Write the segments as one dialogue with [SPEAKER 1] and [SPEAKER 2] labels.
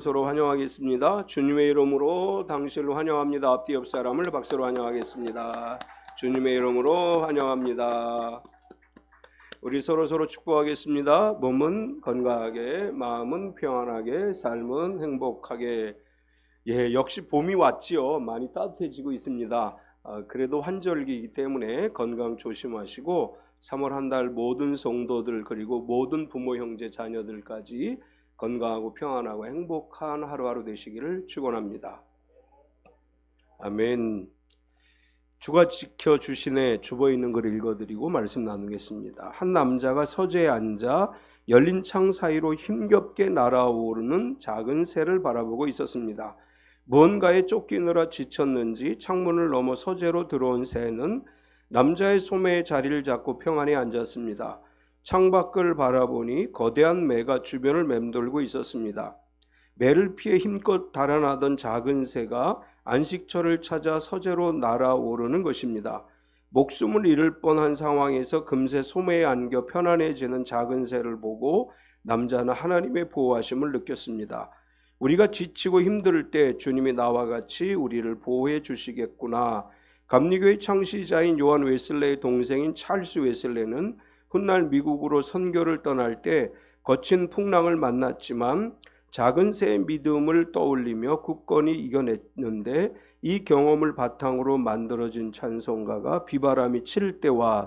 [SPEAKER 1] 서로 환영하겠습니다. 주님의 이름으로 당신을 환영합니다. 앞뒤 옆 사람을 박수로 환영하겠습니다. 주님의 이름으로 환영합니다. 우리 서로 축복하겠습니다. 몸은 건강하게, 마음은 평안하게, 삶은 행복하게. 역시 봄이 왔지요. 많이 따뜻해지고 있습니다. 그래도 환절기이기 때문에 건강 조심하시고 3월 한 달 모든 성도들 그리고 모든 부모 형제 자녀들까지 건강하고 평안하고 행복한 하루하루 되시기를 축원합니다. 아멘. 주가 지켜주시네. 주보에 있는 글을 읽어드리고 말씀 나누겠습니다. 한 남자가 서재에 앉아 열린 창 사이로 힘겹게 날아오르는 작은 새를 바라보고 있었습니다. 무언가에 쫓기느라 지쳤는지 창문을 넘어 서재로 들어온 새는 남자의 소매에 자리를 잡고 평안히 앉았습니다. 창밖을 바라보니 거대한 매가 주변을 맴돌고 있었습니다. 매를 피해 힘껏 달아나던 작은 새가 안식처를 찾아 서재로 날아오르는 것입니다. 목숨을 잃을 뻔한 상황에서 금세 소매에 안겨 편안해지는 작은 새를 보고 남자는 하나님의 보호하심을 느꼈습니다. 우리가 지치고 힘들 때 주님이 나와 같이 우리를 보호해 주시겠구나. 감리교의 창시자인 요한 웨슬레의 동생인 찰스 웨슬레는 훗날 미국으로 선교를 떠날 때 거친 풍랑을 만났지만 작은 새의 믿음을 떠올리며 굳건히 이겨냈는데, 이 경험을 바탕으로 만들어진 찬송가가 비바람이 칠 때와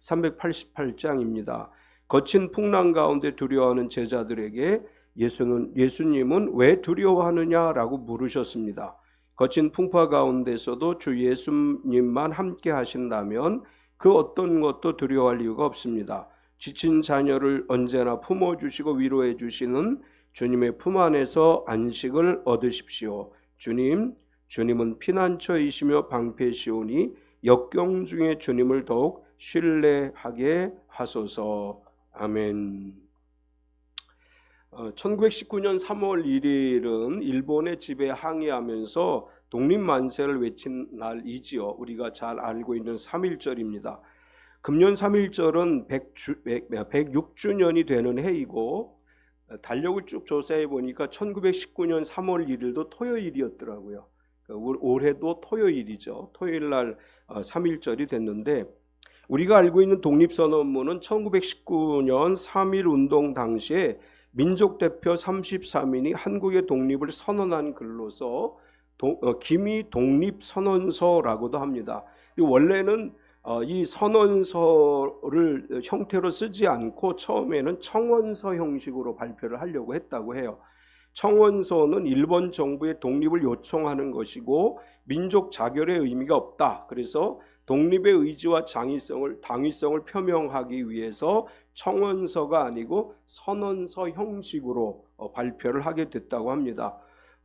[SPEAKER 1] 388장입니다. 거친 풍랑 가운데 두려워하는 제자들에게 예수님은 왜 두려워하느냐라고 물으셨습니다. 거친 풍파 가운데서도 주 예수님만 함께 하신다면 그 어떤 것도 두려워할 이유가 없습니다. 지친 자녀를 언제나 품어주시고 위로해 주시는 주님의 품 안에서 안식을 얻으십시오. 주님은 피난처이시며 방패시오니 역경 중에 주님을 더욱 신뢰하게 하소서. 아멘. 1919년 3월 1일은 일본의 지배에 항의하면서 독립만세를 외친 날이지요. 우리가 잘 알고 있는 3.1절입니다. 금년 3.1절은 106주년이 되는 해이고, 달력을 쭉 조사해 보니까 1919년 3월 1일도 토요일이었더라고요. 올해도 토요일이죠. 토요일 날 3.1절이 됐는데, 우리가 알고 있는 독립선언문은 1919년 3.1운동 당시에 민족대표 33인이 한국의 독립을 선언한 글로서 기미 독립선언서라고도 합니다. 원래는 이 선언서를 형태로 쓰지 않고 처음에는 청원서 형식으로 발표를 하려고 했다고 해요. 청원서는 일본 정부의 독립을 요청하는 것이고 민족 자결의 의미가 없다. 그래서 독립의 의지와 당위성을 표명하기 위해서 청원서가 아니고 선언서 형식으로 발표를 하게 됐다고 합니다.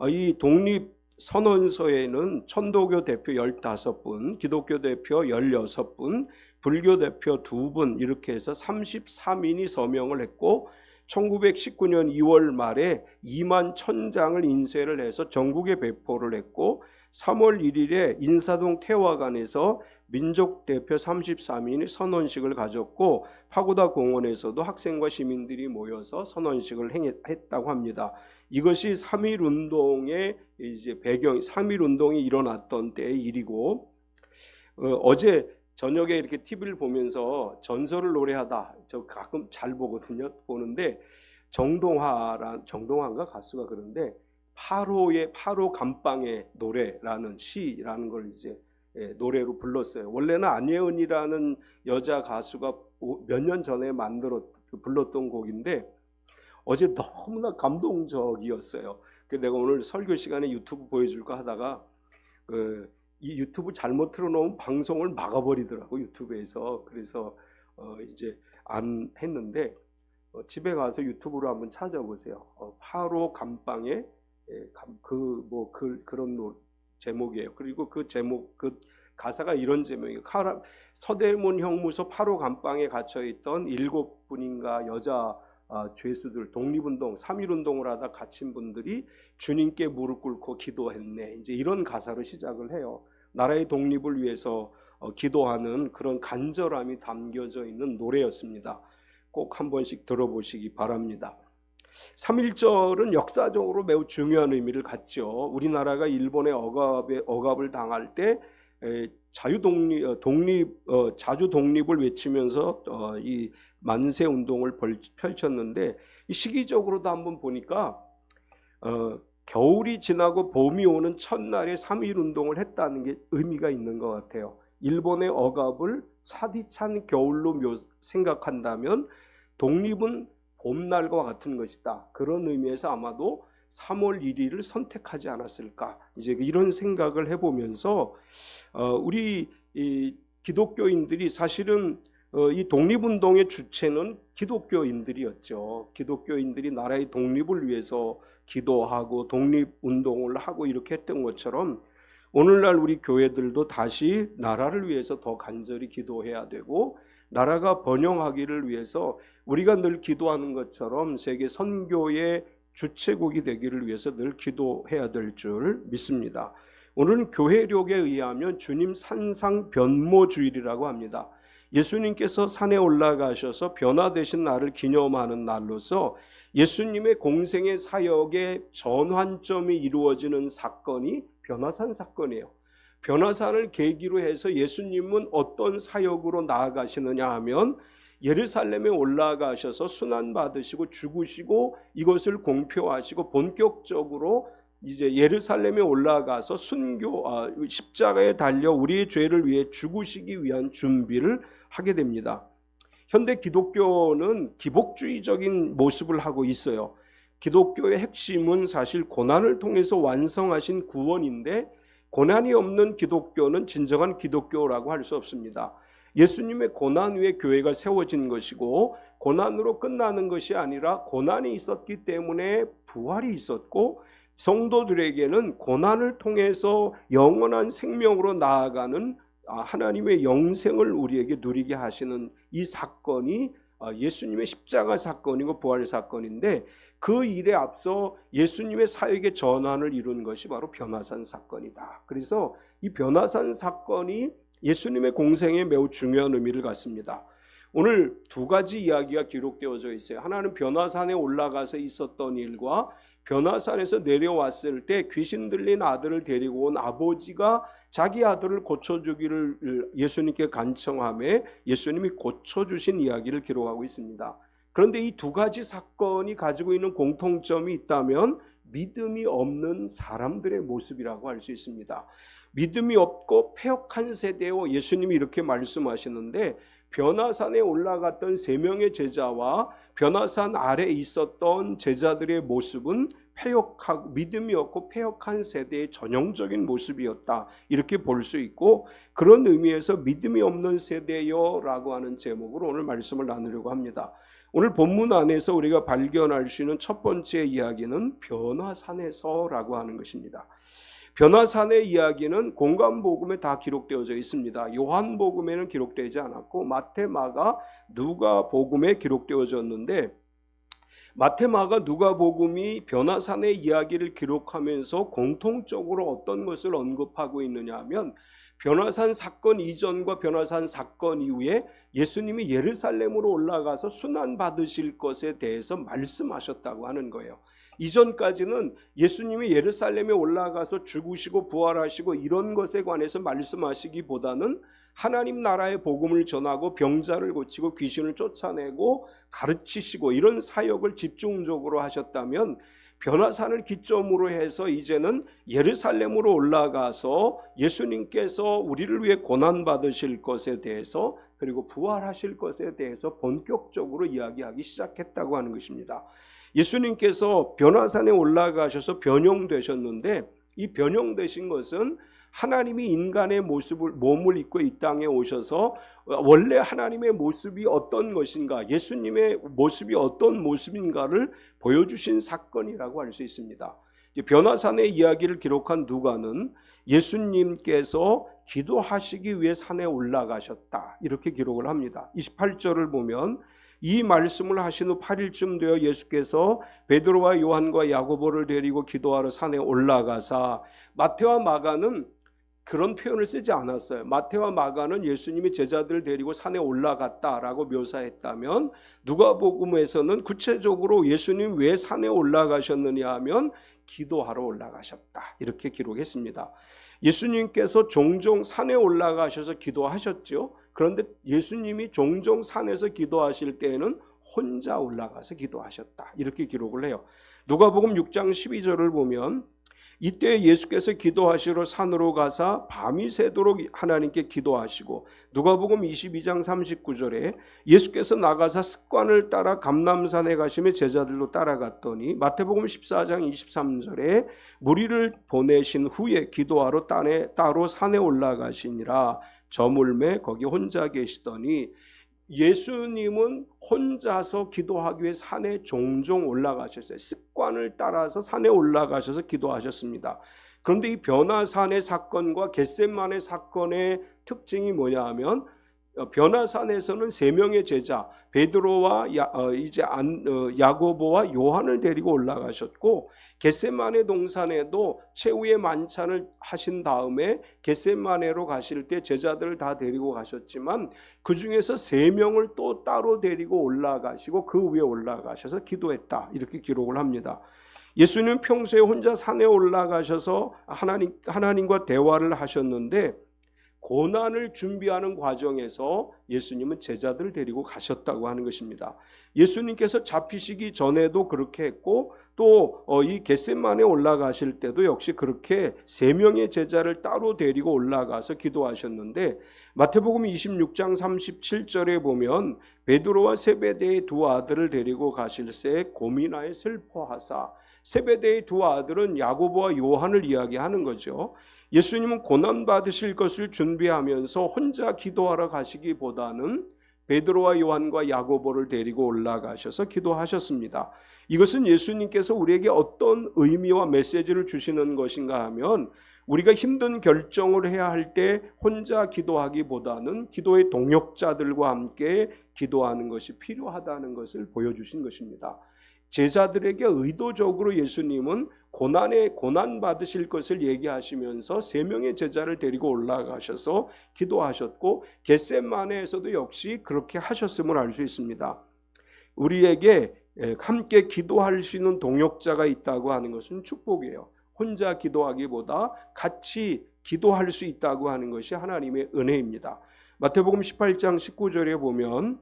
[SPEAKER 1] 이 독립선언서에는 천도교 대표 15분, 기독교 대표 16분, 불교 대표 2분 이렇게 해서 33인이 서명을 했고, 1919년 2월 말에 2만 1000장을 인쇄를 해서 전국에 배포를 했고, 3월 1일에 인사동 태화관에서 민족 대표 33인이 선언식을 가졌고, 파고다 공원에서도 학생과 시민들이 모여서 선언식을 했다고 합니다. 이것이 3.1운동의 이제 배경, 3.1운동이 일어났던 때의 일이고, 어제 저녁에 이렇게 TV를 보면서 전설을 노래하다, 저 가끔 잘 보는데 정동환가 가수가 그런데 8호 감방의 노래라는 시라는 걸 이제 노래로 불렀어요. 원래는 안예은이라는 여자 가수가 몇 년 전에 불렀던 곡인데 어제 너무나 감동적이었어요. 내가 오늘 설교 시간에 유튜브 보여줄까 하다가 이 유튜브 잘못 틀어놓으면 방송을 막아버리더라고, 유튜브에서. 그래서 이제 안 했는데 집에 가서 유튜브로 한번 찾아보세요. 8호 감방의 그런 제목이에요. 그리고 그 가사가 이런 제목이에요. 서대문 형무소 8호 감방에 갇혀있던 7분인가 여자 죄수들, 독립운동, 3.1운동을 하다 갇힌 분들이 주님께 무릎 꿇고 기도했네. 이제 이런 가사로 시작을 해요. 나라의 독립을 위해서 기도하는 그런 간절함이 담겨져 있는 노래였습니다. 꼭 한 번씩 들어보시기 바랍니다. 3.1절은 역사적으로 매우 중요한 의미를 갖죠. 우리나라가 일본의 억압을 당할 때 자주 독립을 외치면서 이 만세 운동을 펼쳤는데, 이 시기적으로도 한번 보니까 겨울이 지나고 봄이 오는 첫날에 3.1 운동을 했다는 게 의미가 있는 것 같아요. 일본의 억압을 차디찬 겨울로 생각한다면 독립은 봄날과 같은 것이다. 그런 의미에서 아마도 3월 1일을 선택하지 않았을까, 이제 이런 생각을 해보면서 우리 이 기독교인들이 사실은 이 독립운동의 주체는 기독교인들이었죠. 기독교인들이 나라의 독립을 위해서 기도하고 독립운동을 하고 이렇게 했던 것처럼 오늘날 우리 교회들도 다시 나라를 위해서 더 간절히 기도해야 되고, 나라가 번영하기를 위해서 우리가 늘 기도하는 것처럼 세계 선교의 주체국이 되기를 위해서 늘 기도해야 될 줄 믿습니다. 오늘은 교회력에 의하면 주님 산상 변모주일이라고 합니다. 예수님께서 산에 올라가셔서 변화되신 날을 기념하는 날로서 예수님의 공생의 사역의 전환점이 이루어지는 사건이 변화산 사건이에요. 변화산을 계기로 해서 예수님은 어떤 사역으로 나아가시느냐 하면 예루살렘에 올라가셔서 순환받으시고 죽으시고 이것을 공표하시고 본격적으로 이제 예루살렘에 올라가서 십자가에 달려 우리의 죄를 위해 죽으시기 위한 준비를 하게 됩니다. 현대 기독교는 기복주의적인 모습을 하고 있어요. 기독교의 핵심은 사실 고난을 통해서 완성하신 구원인데, 고난이 없는 기독교는 진정한 기독교라고 할 수 없습니다. 예수님의 고난 위에 교회가 세워진 것이고, 고난으로 끝나는 것이 아니라 고난이 있었기 때문에 부활이 있었고, 성도들에게는 고난을 통해서 영원한 생명으로 나아가는 하나님의 영생을 우리에게 누리게 하시는 이 사건이 예수님의 십자가 사건이고 부활 사건인데, 그 일에 앞서 예수님의 사역의 전환을 이룬 것이 바로 변화산 사건이다. 그래서 이 변화산 사건이 예수님의 공생에 매우 중요한 의미를 갖습니다. 오늘 두 가지 이야기가 기록되어져 있어요. 하나는 변화산에 올라가서 있었던 일과 변화산에서 내려왔을 때 귀신 들린 아들을 데리고 온 아버지가 자기 아들을 고쳐주기를 예수님께 간청하며 예수님이 고쳐주신 이야기를 기록하고 있습니다. 그런데 이 두 가지 사건이 가지고 있는 공통점이 있다면 믿음이 없는 사람들의 모습이라고 할 수 있습니다. 믿음이 없고 패역한 세대요. 예수님이 이렇게 말씀하시는데, 변화산에 올라갔던 3명의 제자와 변화산 아래에 있었던 제자들의 모습은 패역하고 믿음이 없고 패역한 세대의 전형적인 모습이었다, 이렇게 볼 수 있고, 그런 의미에서 믿음이 없는 세대요라고 하는 제목으로 오늘 말씀을 나누려고 합니다. 오늘 본문 안에서 우리가 발견할 수 있는 첫 번째 이야기는 변화산에서라고 하는 것입니다. 변화산의 이야기는 공관복음에 다 기록되어져 있습니다. 요한복음에는 기록되지 않았고 마태, 마가, 누가복음에 기록되어졌는데, 마태, 마가, 누가복음이 변화산의 이야기를 기록하면서 공통적으로 어떤 것을 언급하고 있느냐 하면, 변화산 사건 이전과 변화산 사건 이후에 예수님이 예루살렘으로 올라가서 순환받으실 것에 대해서 말씀하셨다고 하는 거예요. 이전까지는 예수님이 예루살렘에 올라가서 죽으시고 부활하시고 이런 것에 관해서 말씀하시기보다는 하나님 나라의 복음을 전하고 병자를 고치고 귀신을 쫓아내고 가르치시고 이런 사역을 집중적으로 하셨다면, 변화산을 기점으로 해서 이제는 예루살렘으로 올라가서 예수님께서 우리를 위해 고난받으실 것에 대해서 그리고 부활하실 것에 대해서 본격적으로 이야기하기 시작했다고 하는 것입니다. 예수님께서 변화산에 올라가셔서 변형되셨는데, 이 변형되신 것은 하나님이 인간의 몸을 입고 이 땅에 오셔서 원래 하나님의 모습이 어떤 것인가, 예수님의 모습이 어떤 모습인가를 보여주신 사건이라고 할 수 있습니다. 변화산의 이야기를 기록한 누가는 예수님께서 기도하시기 위해 산에 올라가셨다, 이렇게 기록을 합니다. 28절을 보면, 이 말씀을 하신 후 8일쯤 되어 예수께서 베드로와 요한과 야고보를 데리고 기도하러 산에 올라가사, 마태와 마가는 그런 표현을 쓰지 않았어요. 마태와 마가는 예수님이 제자들을 데리고 산에 올라갔다라고 묘사했다면 누가복음에서는 구체적으로 예수님 왜 산에 올라가셨느냐 하면 기도하러 올라가셨다 이렇게 기록했습니다. 예수님께서 종종 산에 올라가셔서 기도하셨죠. 그런데 예수님이 종종 산에서 기도하실 때에는 혼자 올라가서 기도하셨다 이렇게 기록을 해요. 누가복음 6장 12절을 보면 이때 예수께서 기도하시러 산으로 가사 밤이 새도록 하나님께 기도하시고, 누가복음 22장 39절에 예수께서 나가사 습관을 따라 감람산에 가시며 제자들로 따라갔더니, 마태복음 14장 23절에 무리를 보내신 후에 기도하러 따로 산에 올라가시니라. 저물매 거기 혼자 계시더니, 예수님은 혼자서 기도하기 위해 산에 종종 올라가셨어요. 습관을 따라서 산에 올라가셔서 기도하셨습니다. 그런데 이 변화산의 사건과 겟세마네 사건의 특징이 뭐냐 하면, 변화산에서는 세 명의 제자 베드로와 야고보와 요한을 데리고 올라가셨고, 겟세마네 동산에도 최후의 만찬을 하신 다음에 겟세마네로 가실 때 제자들을 다 데리고 가셨지만 그 중에서 세 명을 또 따로 데리고 올라가시고 그 위에 올라가셔서 기도했다 이렇게 기록을 합니다. 예수님 평소에 혼자 산에 올라가셔서 하나님과 대화를 하셨는데, 고난을 준비하는 과정에서 예수님은 제자들을 데리고 가셨다고 하는 것입니다. 예수님께서 잡히시기 전에도 그렇게 했고, 또 이 겟세마네 올라가실 때도 역시 그렇게 세 명의 제자를 따로 데리고 올라가서 기도하셨는데, 마태복음 26장 37절에 보면 베드로와 세베대의 두 아들을 데리고 가실새 고민하여 슬퍼하사, 세베대의 두 아들은 야고보와 요한을 이야기하는 거죠. 예수님은 고난 받으실 것을 준비하면서 혼자 기도하러 가시기보다는 베드로와 요한과 야고보를 데리고 올라가셔서 기도하셨습니다. 이것은 예수님께서 우리에게 어떤 의미와 메시지를 주시는 것인가 하면, 우리가 힘든 결정을 해야 할 때 혼자 기도하기보다는 기도의 동역자들과 함께 기도하는 것이 필요하다는 것을 보여주신 것입니다. 제자들에게 의도적으로 예수님은 고난 받으실 것을 얘기하시면서 세 명의 제자를 데리고 올라가셔서 기도하셨고, 겟세마네에서도 역시 그렇게 하셨음을 알 수 있습니다. 우리에게 함께 기도할 수 있는 동역자가 있다고 하는 것은 축복이에요. 혼자 기도하기보다 같이 기도할 수 있다고 하는 것이 하나님의 은혜입니다. 마태복음 18장 19절에 보면,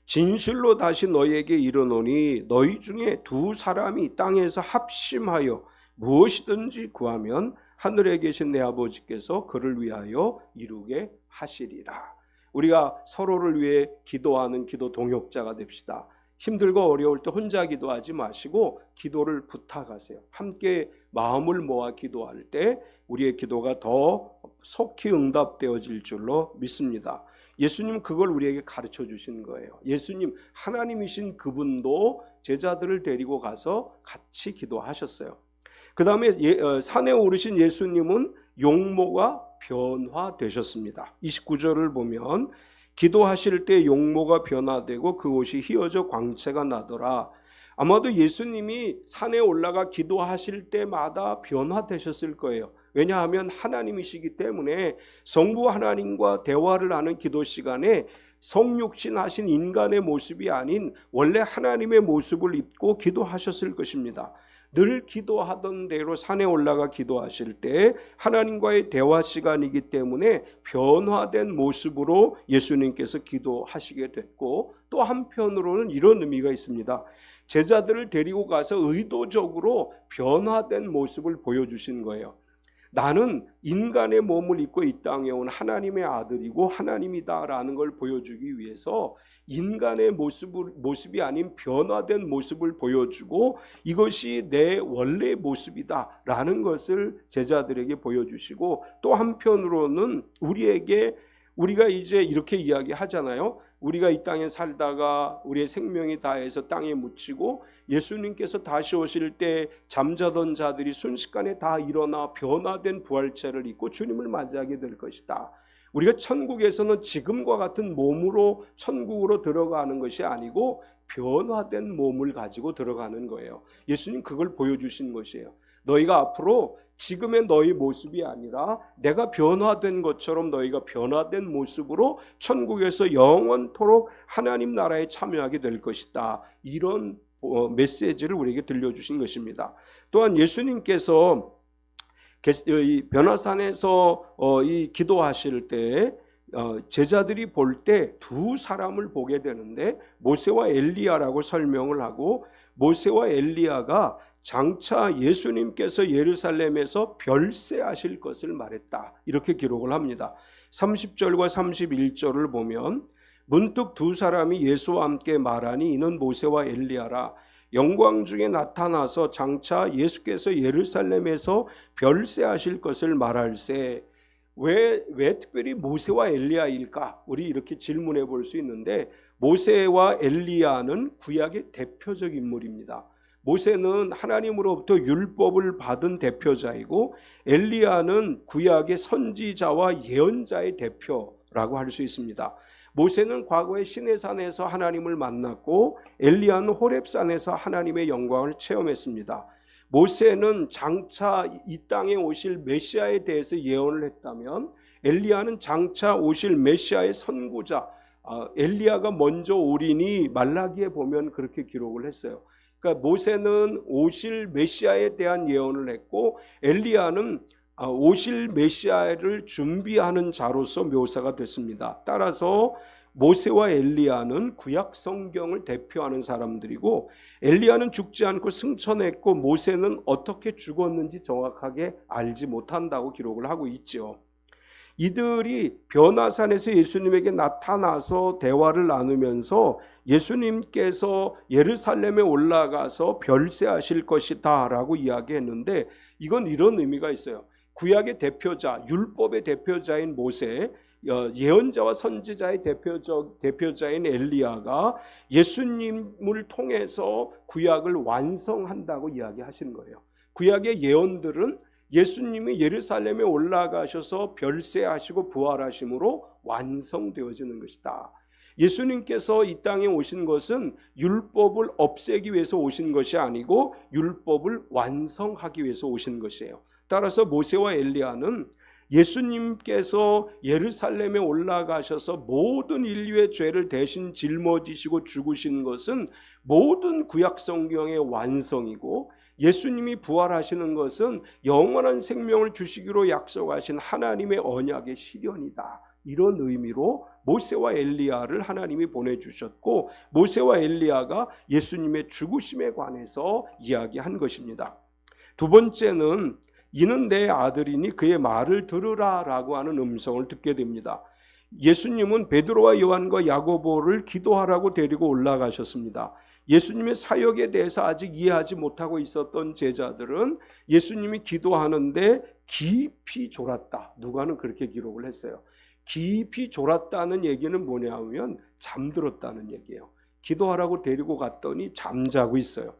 [SPEAKER 1] 진실로 다시 너희에게 이르노니 너희 중에 두 사람이 땅에서 합심하여 무엇이든지 구하면 하늘에 계신 내 아버지께서 그를 위하여 이루게 하시리라. 우리가 서로를 위해 기도하는 기도 동역자가 됩시다. 힘들고 어려울 때 혼자 기도하지 마시고 기도를 부탁하세요. 함께 마음을 모아 기도할 때 우리의 기도가 더 속히 응답되어질 줄로 믿습니다. 예수님 그걸 우리에게 가르쳐 주신 거예요. 예수님 하나님이신 그분도 제자들을 데리고 가서 같이 기도하셨어요. 그 다음에 산에 오르신 예수님은 용모가 변화되셨습니다. 29절을 보면 기도하실 때 용모가 변화되고 그 옷이 휘어져 광채가 나더라. 아마도 예수님이 산에 올라가 기도하실 때마다 변화되셨을 거예요. 왜냐하면 하나님이시기 때문에 성부 하나님과 대화를 하는 기도 시간에 성육신하신 인간의 모습이 아닌 원래 하나님의 모습을 입고 기도하셨을 것입니다. 늘 기도하던 대로 산에 올라가 기도하실 때 하나님과의 대화 시간이기 때문에 변화된 모습으로 예수님께서 기도하시게 됐고, 또 한편으로는 이런 의미가 있습니다. 제자들을 데리고 가서 의도적으로 변화된 모습을 보여주신 거예요. 나는 인간의 몸을 입고 이 땅에 온 하나님의 아들이고 하나님이다라는 걸 보여주기 위해서 인간의 모습이 아닌 변화된 모습을 보여주고, 이것이 내 원래의 모습이다라는 것을 제자들에게 보여주시고, 또 한편으로는 우리가 이제 이렇게 이야기하잖아요. 우리가 이 땅에 살다가 우리의 생명이 다해서 땅에 묻히고 예수님께서 다시 오실 때 잠자던 자들이 순식간에 다 일어나 변화된 부활체를 입고 주님을 맞이하게 될 것이다. 우리가 천국에서는 지금과 같은 몸으로 천국으로 들어가는 것이 아니고 변화된 몸을 가지고 들어가는 거예요. 예수님 그걸 보여주신 것이에요. 너희가 앞으로 지금의 너희 모습이 아니라 내가 변화된 것처럼 너희가 변화된 모습으로 천국에서 영원토록 하나님 나라에 참여하게 될 것이다. 이런 메시지를 우리에게 들려주신 것입니다. 또한 예수님께서 변화산에서 이 기도하실 때 제자들이 볼 때 두 사람을 보게 되는데 모세와 엘리야라고 설명을 하고, 모세와 엘리야가 장차 예수님께서 예루살렘에서 별세하실 것을 말했다, 이렇게 기록을 합니다. 30절과 31절을 보면 문득 두 사람이 예수와 함께 말하니 이는 모세와 엘리야라. 영광 중에 나타나서 장차 예수께서 예루살렘에서 별세하실 것을 말할세. 왜 특별히 모세와 엘리야일까? 우리 이렇게 질문해 볼 수 있는데, 모세와 엘리야는 구약의 대표적 인물입니다. 모세는 하나님으로부터 율법을 받은 대표자이고, 엘리야는 구약의 선지자와 예언자의 대표라고 할 수 있습니다. 모세는 과거에 시내산에서 하나님을 만났고, 엘리야는 호렙산에서 하나님의 영광을 체험했습니다. 모세는 장차 이 땅에 오실 메시아에 대해서 예언을 했다면, 엘리야는 장차 오실 메시아의 선구자, 엘리야가 먼저 오리니 말라기에 보면 그렇게 기록을 했어요. 그러니까 모세는 오실 메시아에 대한 예언을 했고, 엘리야는 오실 메시아를 준비하는 자로서 묘사가 됐습니다. 따라서 모세와 엘리야는 구약 성경을 대표하는 사람들이고, 엘리야는 죽지 않고 승천했고, 모세는 어떻게 죽었는지 정확하게 알지 못한다고 기록을 하고 있죠. 이들이 변화산에서 예수님에게 나타나서 대화를 나누면서 예수님께서 예루살렘에 올라가서 별세하실 것이다 라고 이야기했는데, 이건 이런 의미가 있어요. 구약의 대표자, 율법의 대표자인 모세, 예언자와 선지자의 대표자인 엘리야가 예수님을 통해서 구약을 완성한다고 이야기하신 거예요. 구약의 예언들은 예수님이 예루살렘에 올라가셔서 별세하시고 부활하심으로 완성되어지는 것이다. 예수님께서 이 땅에 오신 것은 율법을 없애기 위해서 오신 것이 아니고 율법을 완성하기 위해서 오신 것이에요. 따라서 모세와 엘리야는 예수님께서 예루살렘에 올라가셔서 모든 인류의 죄를 대신 짊어지시고 죽으신 것은 모든 구약 성경의 완성이고, 예수님이 부활하시는 것은 영원한 생명을 주시기로 약속하신 하나님의 언약의 실현이다. 이런 의미로 모세와 엘리야를 하나님이 보내주셨고, 모세와 엘리야가 예수님의 죽으심에 관해서 이야기한 것입니다. 두 번째는 이는 내 아들이니 그의 말을 들으라 라고 하는 음성을 듣게 됩니다. 예수님은 베드로와 요한과 야고보를 기도하라고 데리고 올라가셨습니다. 예수님의 사역에 대해서 아직 이해하지 못하고 있었던 제자들은 예수님이 기도하는데 깊이 졸았다. 누가는 그렇게 기록을 했어요. 깊이 졸았다는 얘기는 뭐냐면 잠들었다는 얘기예요. 기도하라고 데리고 갔더니 잠자고 있어요.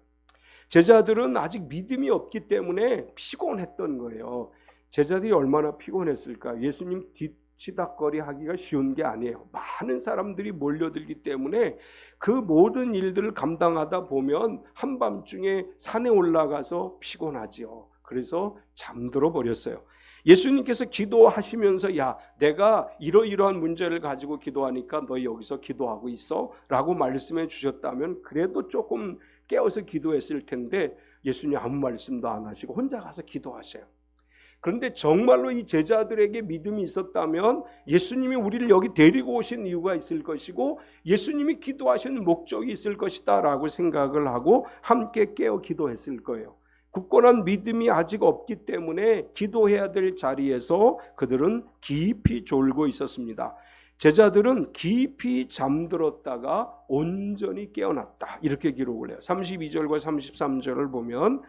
[SPEAKER 1] 제자들은 아직 믿음이 없기 때문에 피곤했던 거예요. 제자들이 얼마나 피곤했을까? 예수님 뒤치다거리 하기가 쉬운 게 아니에요. 많은 사람들이 몰려들기 때문에 그 모든 일들을 감당하다 보면 한밤중에 산에 올라가서 피곤하지요. 그래서 잠들어 버렸어요. 예수님께서 기도하시면서 야, 내가 이러이러한 문제를 가지고 기도하니까 너 여기서 기도하고 있어 라고 말씀해 주셨다면 그래도 조금 깨어서 기도했을 텐데, 예수님 아무 말씀도 안 하시고 혼자 가서 기도하셔요. 그런데 정말로 이 제자들에게 믿음이 있었다면 예수님이 우리를 여기 데리고 오신 이유가 있을 것이고, 예수님이 기도하시는 목적이 있을 것이다 라고 생각을 하고 함께 깨어 기도했을 거예요. 굳건한 믿음이 아직 없기 때문에 기도해야 될 자리에서 그들은 깊이 졸고 있었습니다. 제자들은 깊이 잠들었다가 온전히 깨어났다, 이렇게 기록을 해요. 32절과 33절을 보면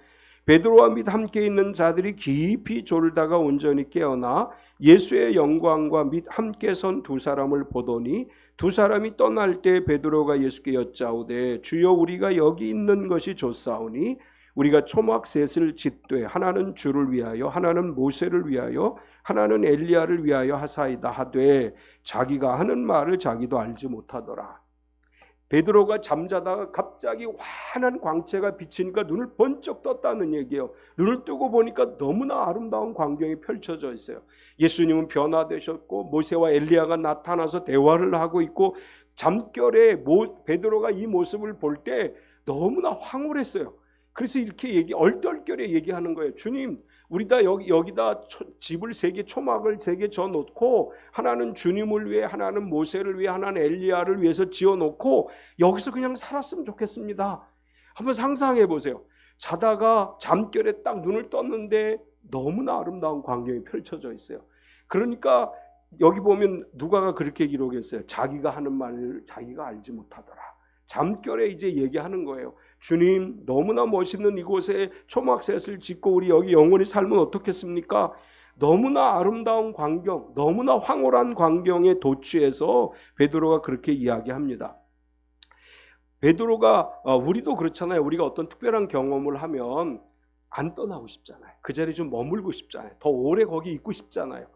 [SPEAKER 1] 베드로와 및 함께 있는 자들이 깊이 졸다가 온전히 깨어나 예수의 영광과 및 함께 선 두 사람을 보더니, 두 사람이 떠날 때 베드로가 예수께 여짜오되 주여 우리가 여기 있는 것이 좋사오니 우리가 초막 셋을 짓되 하나는 주를 위하여 하나는 모세를 위하여 하나는 엘리야를 위하여 하사이다 하되 자기가 하는 말을 자기도 알지 못하더라. 베드로가 잠자다가 갑자기 환한 광채가 비치니까 눈을 번쩍 떴다는 얘기예요. 눈을 뜨고 보니까 너무나 아름다운 광경이 펼쳐져 있어요. 예수님은 변화되셨고 모세와 엘리야가 나타나서 대화를 하고 있고, 잠결에 베드로가 이 모습을 볼 때 너무나 황홀했어요. 그래서 이렇게 얼떨결에 얘기하는 거예요. 주님, 우리 다 여기다 집을 3개, 초막을 3개 져 놓고, 하나는 주님을 위해, 하나는 모세를 위해, 하나는 엘리야를 위해서 지어 놓고 여기서 그냥 살았으면 좋겠습니다. 한번 상상해 보세요. 자다가 잠결에 딱 눈을 떴는데 너무나 아름다운 광경이 펼쳐져 있어요. 그러니까 여기 보면 누가가 그렇게 기록했어요. 자기가 하는 말을 자기가 알지 못하더라. 잠결에 이제 얘기하는 거예요. 주님, 너무나 멋있는 이곳에 초막셋을 짓고 우리 여기 영원히 살면 어떻겠습니까? 너무나 아름다운 광경, 너무나 황홀한 광경에 도취해서 베드로가 그렇게 이야기합니다. 베드로가 우리도 그렇잖아요. 우리가 어떤 특별한 경험을 하면 안 떠나고 싶잖아요. 그 자리에 좀 머물고 싶잖아요. 더 오래 거기 있고 싶잖아요.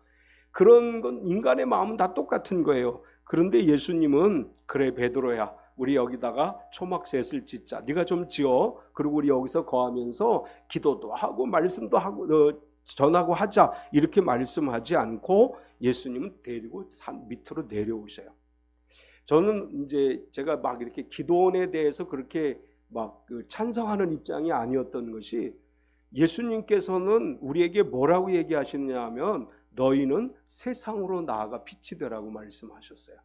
[SPEAKER 1] 그런 건 인간의 마음은 다 똑같은 거예요. 그런데 예수님은, 그래 베드로야, 우리 여기다가 초막셋을 짓자. 네가 좀 지어. 그리고 우리 여기서 거하면서 기도도 하고 말씀도 하고 전하고 하자. 이렇게 말씀하지 않고 예수님은 데리고 산 밑으로 내려오셔요. 저는 이제 제가 막 이렇게 기도원에 대해서 그렇게 막 찬성하는 입장이 아니었던 것이, 예수님께서는 우리에게 뭐라고 얘기하시느냐 하면 너희는 세상으로 나아가 빛이 되라고 말씀하셨어요.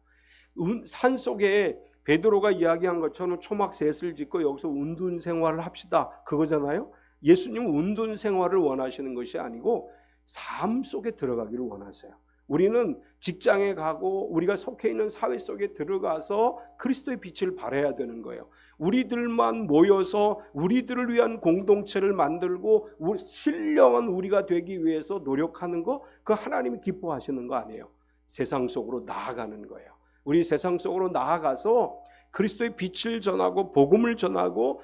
[SPEAKER 1] 산 속에 베드로가 이야기한 것처럼 초막셋을 짓고 여기서 운둔 생활을 합시다, 그거잖아요. 예수님은 운둔 생활을 원하시는 것이 아니고 삶 속에 들어가기를 원하세요. 우리는 직장에 가고 우리가 속해 있는 사회 속에 들어가서 그리스도의 빛을 발해야 되는 거예요. 우리들만 모여서 우리들을 위한 공동체를 만들고 신령한 우리가 되기 위해서 노력하는 거, 그 하나님이 기뻐하시는 거 아니에요. 세상 속으로 나아가는 거예요. 우리 세상 속으로 나아가서 그리스도의 빛을 전하고 복음을 전하고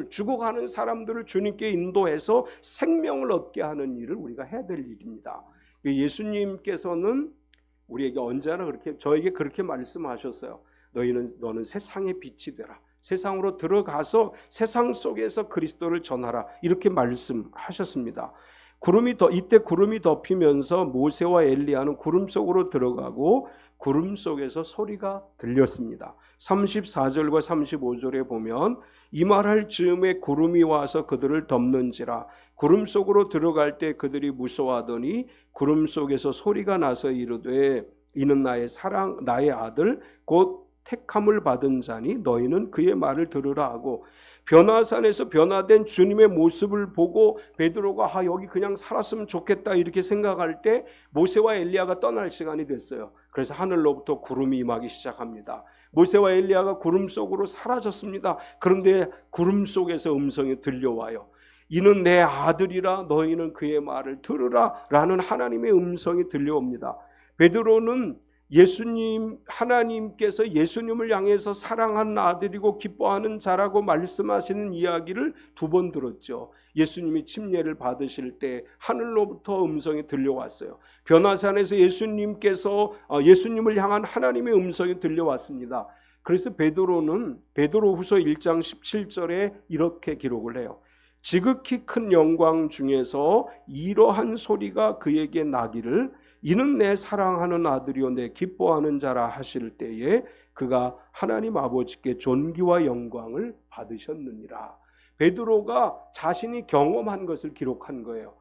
[SPEAKER 1] 죽어가는 사람들을 주님께 인도해서 생명을 얻게 하는 일을 우리가 해야 될 일입니다. 예수님께서는 우리에게 언제나 저에게 그렇게 말씀하셨어요. 너는 세상의 빛이 되라. 세상으로 들어가서 세상 속에서 그리스도를 전하라. 이렇게 말씀하셨습니다. 이때 구름이 덮이면서 모세와 엘리야는 구름 속으로 들어가고 구름 속에서 소리가 들렸습니다. 34절과 35절에 보면, 이 말할 즈음에 구름이 와서 그들을 덮는지라. 구름 속으로 들어갈 때 그들이 무서워하더니 구름 속에서 소리가 나서 이르되, 이는 나의 사랑, 나의 아들 곧 택함을 받은 자니 너희는 그의 말을 들으라 하고, 변화산에서 변화된 주님의 모습을 보고 베드로가 여기 그냥 살았으면 좋겠다 이렇게 생각할 때 모세와 엘리야가 떠날 시간이 됐어요. 그래서 하늘로부터 구름이 임하기 시작합니다. 모세와 엘리야가 구름 속으로 사라졌습니다. 그런데 구름 속에서 음성이 들려와요. 이는 내 아들이라, 너희는 그의 말을 들으라 라는 하나님의 음성이 들려옵니다. 베드로는 하나님께서 예수님을 향해서 사랑하는 아들이고 기뻐하는 자라고 말씀하시는 이야기를 2번 들었죠. 예수님이 침례를 받으실 때 하늘로부터 음성이 들려왔어요. 변화산에서 예수님을 향한 하나님의 음성이 들려왔습니다. 그래서 베드로후서 1장 17절에 이렇게 기록을 해요. 지극히 큰 영광 중에서 이러한 소리가 그에게 나기를, 이는 내 사랑하는 아들이요 내 기뻐하는 자라 하실 때에 그가 하나님 아버지께 존귀와 영광을 받으셨느니라. 베드로가 자신이 경험한 것을 기록한 거예요.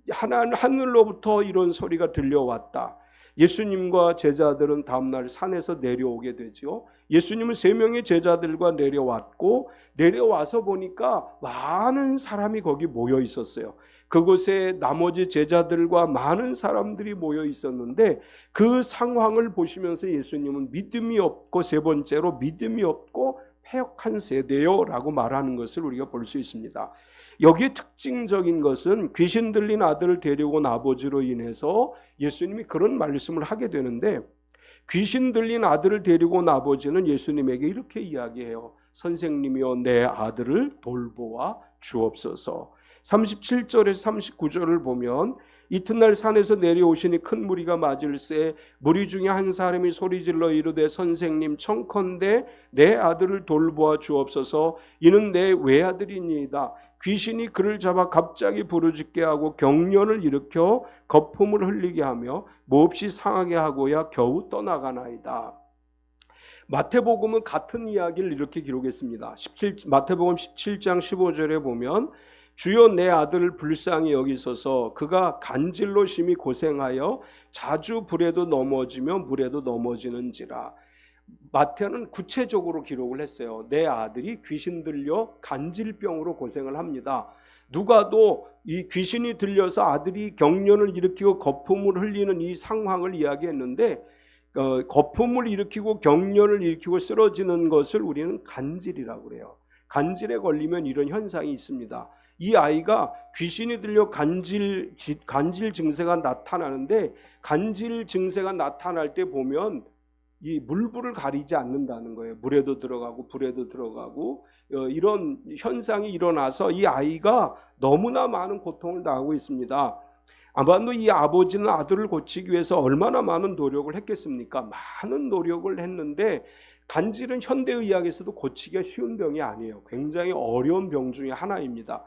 [SPEAKER 1] 하늘로부터 이런 소리가 들려왔다. 예수님과 제자들은 다음날 산에서 내려오게 되죠. 예수님은 3명의 제자들과 내려와서 보니까 많은 사람이 거기 모여 있었어요. 그곳에 나머지 제자들과 많은 사람들이 모여 있었는데, 그 상황을 보시면서 예수님은 믿음이 없고, 3번째로 믿음이 없고 패역한 세대요 라고 말하는 것을 우리가 볼 수 있습니다. 여기에 특징적인 것은 귀신 들린 아들을 데려온 아버지로 인해서 예수님이 그런 말씀을 하게 되는데, 귀신 들린 아들을 데리고 온 아버지는 예수님에게 이렇게 이야기해요. 선생님이여 내 아들을 돌보아 주옵소서. 37절에서 39절을 보면 이튿날 산에서 내려오시니 큰 무리가 맞을새 무리 중에 한 사람이 소리질러 이르되 선생님 청컨대 내 아들을 돌보아 주옵소서. 이는 내 외아들이니이다. 귀신이 그를 잡아 갑자기 부르짖게 하고 경련을 일으켜 거품을 흘리게 하며 몹시 상하게 하고야 겨우 떠나가나이다. 마태복음은 같은 이야기를 이렇게 기록했습니다. 마태복음 17장 15절에 보면 주여 내 아들을 불쌍히 여기소서. 그가 간질로 심히 고생하여 자주 불에도 넘어지며 물에도 넘어지는지라. 마태는 구체적으로 기록을 했어요. 내 아들이 귀신 들려 간질병으로 고생을 합니다. 누가도 이 귀신이 들려서 아들이 경련을 일으키고 거품을 흘리는 이 상황을 이야기했는데 거품을 일으키고 경련을 일으키고 쓰러지는 것을 우리는 간질이라고 그래요. 간질에 걸리면 이런 현상이 있습니다. 이 아이가 귀신이 들려 간질 증세가 나타나는데 간질 증세가 나타날 때 보면 이 물불을 가리지 않는다는 거예요. 물에도 들어가고 불에도 들어가고 이런 현상이 일어나서 이 아이가 너무나 많은 고통을 당하고 있습니다. 아마도 이 아버지는 아들을 고치기 위해서 얼마나 많은 노력을 했겠습니까? 많은 노력을 했는데 간질은 현대의학에서도 고치기가 쉬운 병이 아니에요. 굉장히 어려운 병 중에 하나입니다.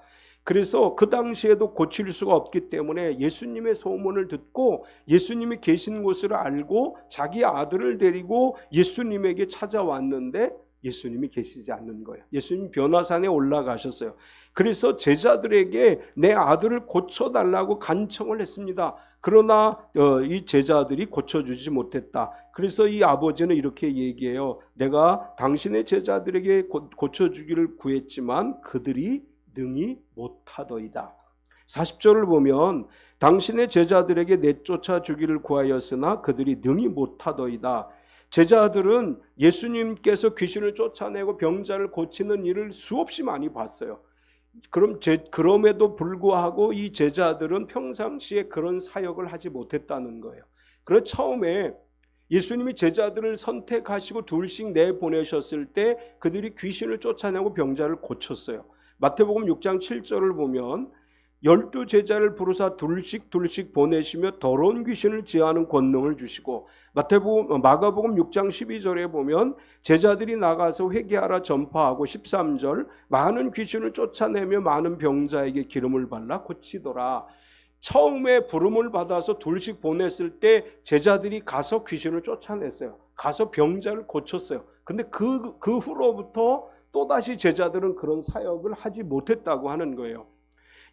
[SPEAKER 1] 그래서 그 당시에도 고칠 수가 없기 때문에 예수님의 소문을 듣고 예수님이 계신 곳을 알고 자기 아들을 데리고 예수님에게 찾아왔는데 예수님이 계시지 않는 거예요. 예수님 변화산에 올라가셨어요. 그래서 제자들에게 내 아들을 고쳐달라고 간청을 했습니다. 그러나 이 제자들이 고쳐주지 못했다. 그래서 이 아버지는 이렇게 얘기해요. 내가 당신의 제자들에게 고쳐주기를 구했지만 그들이 능히 못하더이다. 40절을 보면 당신의 제자들에게 내쫓아 주기를 구하였으나 그들이 능히 못하더이다. 제자들은 예수님께서 귀신을 쫓아내고 병자를 고치는 일을 수없이 많이 봤어요. 그럼에도 불구하고 이 제자들은 평상시에 그런 사역을 하지 못했다는 거예요. 그래서 처음에 예수님이 제자들을 선택하시고 둘씩 내보내셨을 때 그들이 귀신을 쫓아내고 병자를 고쳤어요. 마태복음 6장 7절을 보면 12 제자를 부르사 둘씩 보내시며 더러운 귀신을 제하는 권능을 주시고 마가복음 6장 12절에 보면 제자들이 나가서 회개하라 전파하고 13절 많은 귀신을 쫓아내며 많은 병자에게 기름을 발라 고치더라. 처음에 부름을 받아서 둘씩 보냈을 때 제자들이 가서 귀신을 쫓아냈어요. 가서 병자를 고쳤어요. 근데 그 후로부터 또다시 제자들은 그런 사역을 하지 못했다고 하는 거예요.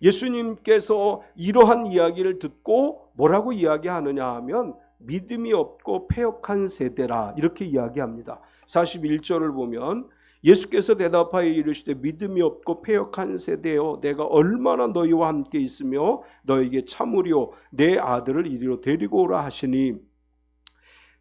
[SPEAKER 1] 예수님께서 이러한 이야기를 듣고 뭐라고 이야기하느냐 하면 믿음이 없고 패역한 세대라 이렇게 이야기합니다. 41절을 보면 예수께서 대답하여 이르시되 믿음이 없고 패역한 세대여 내가 얼마나 너희와 함께 있으며 너에게 참으리오 내 아들을 이리로 데리고 오라 하시니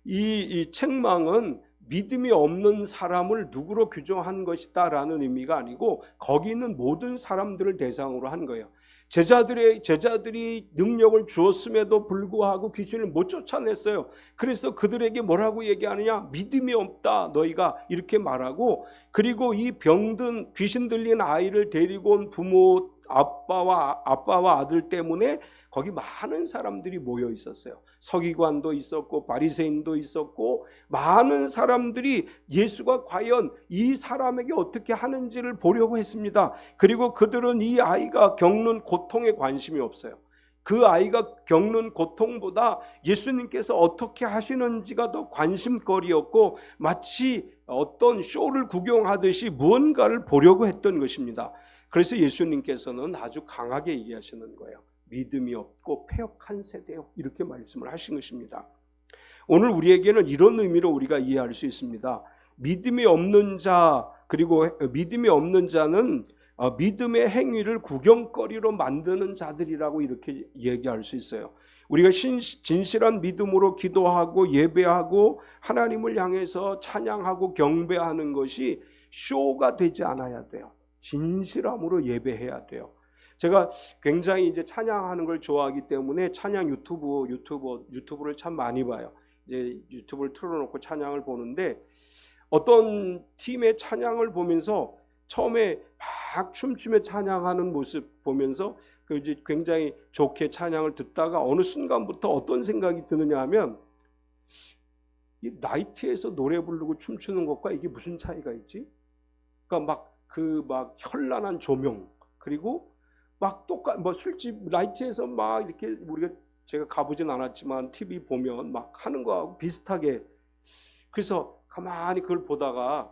[SPEAKER 1] 이 책망은 믿음이 없는 사람을 누구로 규정한 것이다 라는 의미가 아니고 거기 있는 모든 사람들을 대상으로 한 거예요. 제자들이 능력을 주었음에도 불구하고 귀신을 못 쫓아냈어요. 그래서 그들에게 뭐라고 얘기하느냐? 믿음이 없다 너희가 이렇게 말하고 그리고 이 병든 귀신 들린 아이를 데리고 온 부모 아빠와 아들 때문에 거기 많은 사람들이 모여 있었어요. 서기관도 있었고 바리새인도 있었고 많은 사람들이 예수가 과연 이 사람에게 어떻게 하는지를 보려고 했습니다. 그리고 그들은 이 아이가 겪는 고통에 관심이 없어요. 그 아이가 겪는 고통보다 예수님께서 어떻게 하시는지가 더 관심거리였고 마치 어떤 쇼를 구경하듯이 무언가를 보려고 했던 것입니다. 그래서 예수님께서는 아주 강하게 얘기하시는 거예요. 믿음이 없고 패역한 세대요 이렇게 말씀을 하신 것입니다. 오늘 우리에게는 이런 의미로 우리가 이해할 수 있습니다. 믿음이 없는 자 그리고 믿음이 없는 자는 믿음의 행위를 구경거리로 만드는 자들이라고 이렇게 얘기할 수 있어요. 우리가 진실한 믿음으로 기도하고 예배하고 하나님을 향해서 찬양하고 경배하는 것이 쇼가 되지 않아야 돼요. 진실함으로 예배해야 돼요. 제가 굉장히 이제 찬양하는 걸 좋아하기 때문에 찬양 유튜브를 참 많이 봐요. 이제 유튜브를 틀어놓고 찬양을 보는데 어떤 팀의 찬양을 보면서 처음에 막 춤추며 찬양하는 모습 보면서 그 이제 굉장히 좋게 찬양을 듣다가 어느 순간부터 어떤 생각이 드느냐 하면 이 나이트에서 노래 부르고 춤추는 것과 이게 무슨 차이가 있지? 그러니까 막 현란한 조명, 그리고 막 뭐 술집 나이트에서 막 이렇게 제가 가보진 않았지만 TV 보면 막 하는 거하고 비슷하게. 그래서 가만히 그걸 보다가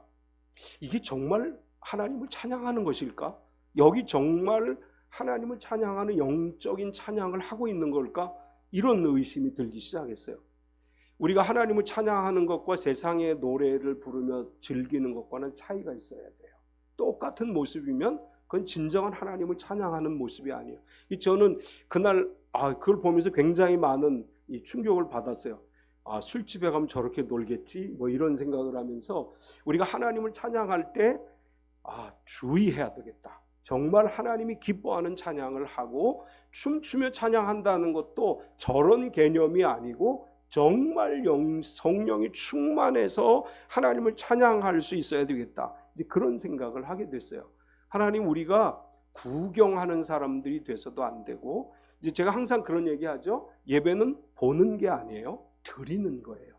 [SPEAKER 1] 이게 정말 하나님을 찬양하는 것일까? 여기 정말 하나님을 찬양하는 영적인 찬양을 하고 있는 걸까? 이런 의심이 들기 시작했어요. 우리가 하나님을 찬양하는 것과 세상의 노래를 부르며 즐기는 것과는 차이가 있어야 돼요. 똑같은 모습이면 그건 진정한 하나님을 찬양하는 모습이 아니에요. 저는 그날 그걸 보면서 굉장히 많은 이 충격을 받았어요. 술집에 가면 저렇게 놀겠지? 뭐 이런 생각을 하면서 우리가 하나님을 찬양할 때 주의해야 되겠다. 정말 하나님이 기뻐하는 찬양을 하고 춤추며 찬양한다는 것도 저런 개념이 아니고 정말 성령이 충만해서 하나님을 찬양할 수 있어야 되겠다. 이제 그런 생각을 하게 됐어요. 하나님, 우리가 구경하는 사람들이 돼서도 안 되고, 이제 제가 항상 그런 얘기하죠. 예배는 보는 게 아니에요. 드리는 거예요.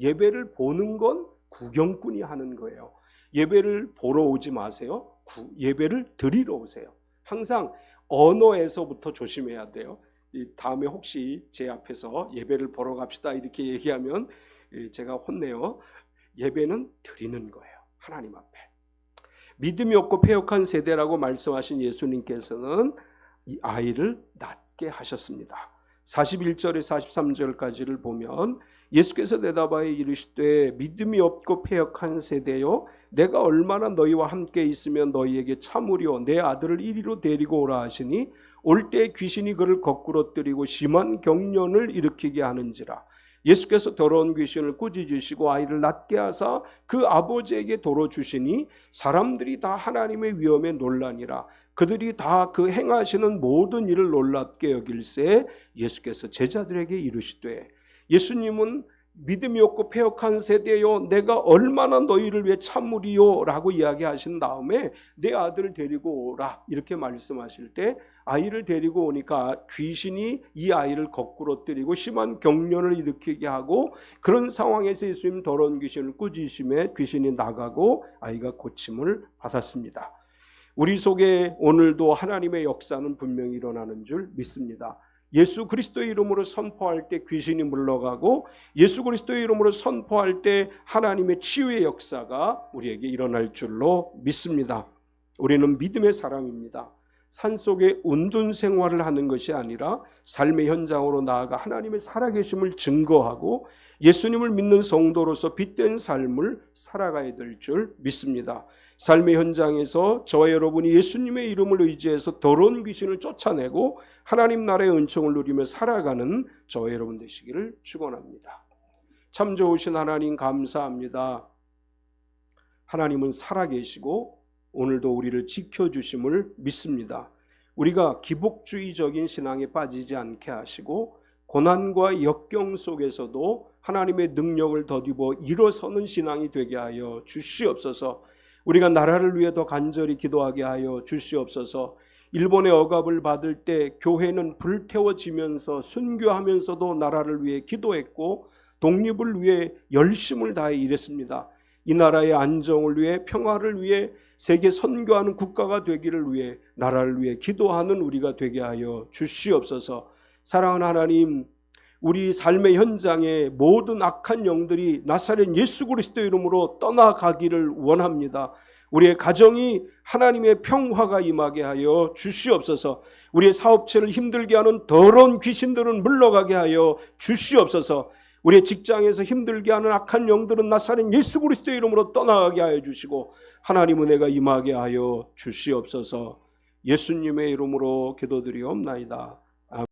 [SPEAKER 1] 예배를 보는 건 구경꾼이 하는 거예요. 예배를 보러 오지 마세요. 예배를 드리러 오세요. 항상 언어에서부터 조심해야 돼요. 다음에 혹시 제 앞에서 예배를 보러 갑시다 이렇게 얘기하면 제가 혼내요. 예배는 드리는 거예요. 하나님 앞에. 믿음이 없고 패역한 세대라고 말씀하신 예수님께서는 이 아이를 낳게 하셨습니다. 41절에서 43절까지를 보면 예수께서 대답하여 이르시되 믿음이 없고 패역한 세대여, 내가 얼마나 너희와 함께 있으면 너희에게 참으려 내 아들을 이리로 데리고 오라 하시니 올 때 귀신이 그를 거꾸로 뜨리고 심한 경련을 일으키게 하는지라. 예수께서 더러운 귀신을 꾸짖으시고 아이를 낳게 하사 그 아버지에게 도로 주시니 사람들이 다 하나님의 위엄에 놀라니라. 그들이 다 그 행하시는 모든 일을 놀랍게 여길새 예수께서 제자들에게 이르시되, 예수님은 믿음이 없고 패역한 세대요, 내가 얼마나 너희를 위해 참으리요 라고 이야기하신 다음에 내 아들을 데리고 오라 이렇게 말씀하실 때, 아이를 데리고 오니까 귀신이 이 아이를 거꾸로 때리고 심한 경련을 일으키게 하고, 그런 상황에서 예수님 더러운 귀신을 꾸짖으심에 귀신이 나가고 아이가 고침을 받았습니다. 우리 속에 오늘도 하나님의 역사는 분명히 일어나는 줄 믿습니다. 예수 그리스도의 이름으로 선포할 때 귀신이 물러가고, 예수 그리스도의 이름으로 선포할 때 하나님의 치유의 역사가 우리에게 일어날 줄로 믿습니다. 우리는 믿음의 사람입니다. 산속에 운둔 생활을 하는 것이 아니라 삶의 현장으로 나아가 하나님의 살아계심을 증거하고 예수님을 믿는 성도로서 빛된 삶을 살아가야 될 줄 믿습니다. 삶의 현장에서 저와 여러분이 예수님의 이름을 의지해서 더러운 귀신을 쫓아내고 하나님 나라의 은총을 누리며 살아가는 저와 여러분 되시기를 축원합니다. 참 좋으신 하나님 감사합니다. 하나님은 살아계시고 오늘도 우리를 지켜주심을 믿습니다. 우리가 기복주의적인 신앙에 빠지지 않게 하시고 고난과 역경 속에서도 하나님의 능력을 덧입어 일어서는 신앙이 되게 하여 주시옵소서. 우리가 나라를 위해 더 간절히 기도하게 하여 주시옵소서. 일본의 억압을 받을 때 교회는 불태워지면서 순교하면서도 나라를 위해 기도했고 독립을 위해 열심을 다해 일했습니다. 이 나라의 안정을 위해, 평화를 위해, 세계 선교하는 국가가 되기를 위해, 나라를 위해 기도하는 우리가 되게 하여 주시옵소서. 사랑하는 하나님, 우리 삶의 현장에 모든 악한 영들이 나사렛 예수 그리스도의 이름으로 떠나가기를 원합니다. 우리의 가정이 하나님의 평화가 임하게 하여 주시옵소서. 우리의 사업체를 힘들게 하는 더러운 귀신들은 물러가게 하여 주시옵소서. 우리의 직장에서 힘들게 하는 악한 영들은 나사렛 예수 그리스도의 이름으로 떠나가게 하여 주시고 하나님 은혜가 임하게 하여 주시옵소서. 예수님의 이름으로 기도드리옵나이다.